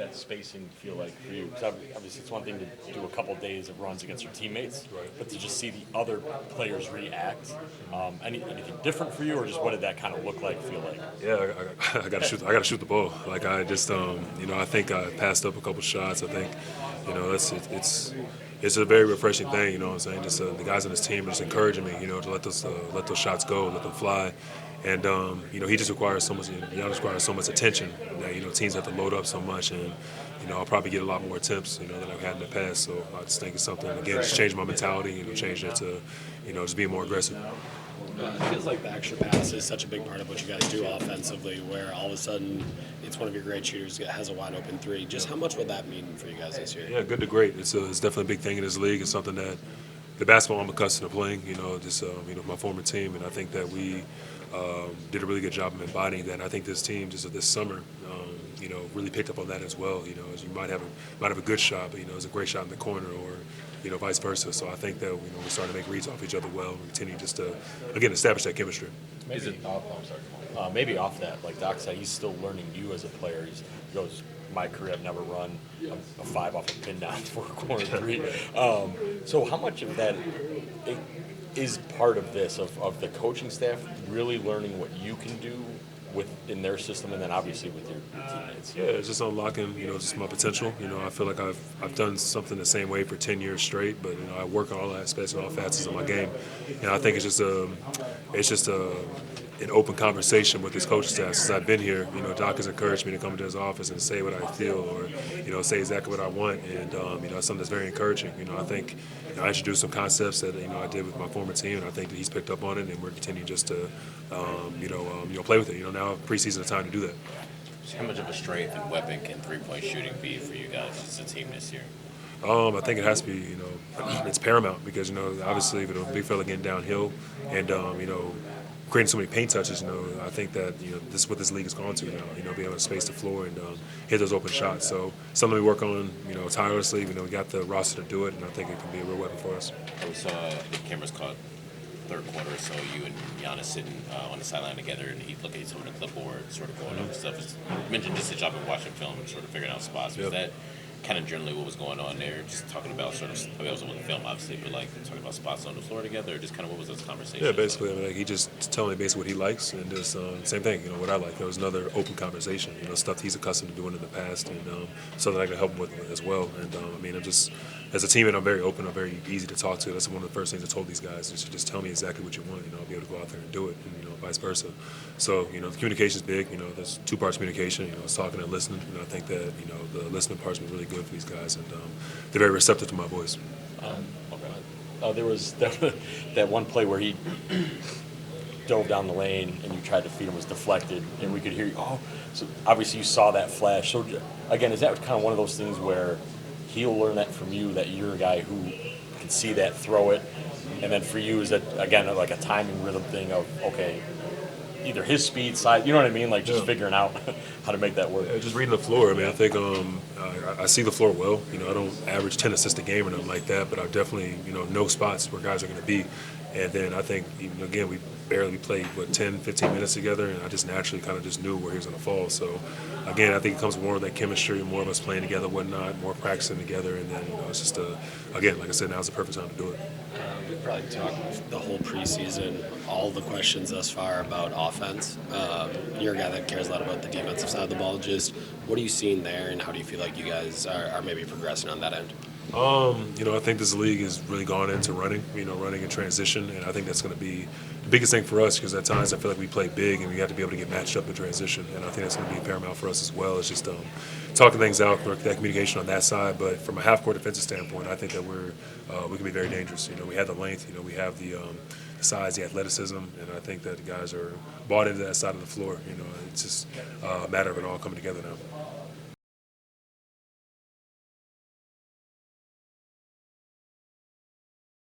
that spacing feel like for you? Because obviously it's one thing to do a couple days of runs against your teammates, Right. but to just see the other players react, anything different for you, or just what did that kind of look like, feel like? Yeah, I got to shoot. I got to shoot the ball. Like I just, I think I passed up a couple shots. I think, it's a very refreshing thing. You know what I'm saying? Just the guys on his team are just encouraging me. To let those shots go, let them fly. And he just requires so much. Giannis requires so much attention that teams have to load up so much, and I'll probably get a lot more attempts than I've had in the past. So I just think it's something again, just change my mentality. Change it to just being more aggressive. It feels like the extra pass is such a big part of what you guys do offensively, where all of a sudden it's one of your great shooters that has a wide open three. Just how much would that mean for you guys this year? Yeah, good to great. It's definitely a big thing in this league. It's something that the basketball I'm accustomed to playing. My former team, and I think that we did a really good job of embodying that. And I think this team just this summer, really picked up on that as well. As you might have a good shot, but it's a great shot in the corner, or vice versa. So I think that we're starting to make reads off each other well, and continue just to again establish that chemistry. Maybe off that, like Doc said, he's still learning you as a player. He goes, my career, I've never run a five off a pin down for a corner three. So how much of that is part of this, of the coaching staff really learning what you can do in their system, and then obviously with your teammates? Yeah, it's just unlocking, just my potential. I feel like I've done something the same way for 10 years straight, but I work on all aspects and all facets of my game, and I think it's just an open conversation with his coaching staff. Since I've been here, Doc has encouraged me to come into his office and say what I feel, or say exactly what I want, and it's something that's very encouraging. I think I introduced some concepts that I did with my former team, and I think that he's picked up on it, and we're continuing just to play with it. Now preseason is time to do that. How much of a strength and weapon can three-point shooting be for you guys as a team this year? I think it has to be, it's paramount because, obviously, big fella getting downhill and, creating so many paint touches, I think that, this is what this league has gone to now, being able to space the floor and hit those open shots. So something we work on, tirelessly. We got the roster to do it, and I think it can be a real weapon for us. We saw the cameras caught third quarter, so you and Giannis sitting on the sideline together, and he's looking at some of the clipboard, sort of going over stuff. You mentioned just the job of watching film and sort of figuring out spots. Was that kind of generally what was going on there? Just talking about sort of, I was on the film obviously, but like talking about spots on the floor together, or just kind of what was those conversations? Yeah, basically, like? He just telling me basically what he likes, and just same thing, what I like. There was another open conversation, stuff he's accustomed to doing in the past, and something I can help him with as well. And I'm just, as a teammate, I'm very open, I'm very easy to talk to. That's one of the first things I told these guys, is to just tell me exactly what you want, I'll be able to go out there and do it, and vice versa. So, the communication is big, there's two parts of communication, it's talking and listening, I think that, the listening part's been really good for these guys, and they're very receptive to my voice. There was that one play where he dove down the lane and you tried to feed him, was deflected, and we could hear you. So obviously you saw that flash. So again, is that kind of one of those things where he'll learn that from you, that you're a guy who can see that, throw it, and then for you is that again like a timing rhythm thing of okay, either his speed, size, you know what I mean? Like just figuring out how to make that work. Yeah, just reading the floor. I think I see the floor well. I don't average 10 assists a game or nothing like that, but I definitely, know spots where guys are going to be. And then I think, again, we barely played, 10, 15 minutes together, and I just naturally kind of just knew where he was going to fall. So, again, I think it comes more of that chemistry, more of us playing together, whatnot, more practicing together, and then, it's just, again, like I said, now's the perfect time to do it. We've probably talked the whole preseason, all the questions thus far about offense. You're a guy that cares a lot about the defensive side of the ball. Just what are you seeing there, and how do you feel like you guys are maybe progressing on that end? I think this league has really gone into running in transition, and I think that's going to be the biggest thing for us because at times I feel like we play big and we have to be able to get matched up in transition, and I think that's going to be paramount for us as well. It's just talking things out, that communication on that side. But from a half-court defensive standpoint, I think that we can be very dangerous. We have the length, we have the size, the athleticism, and I think that the guys are bought into that side of the floor. It's just a matter of it all coming together now.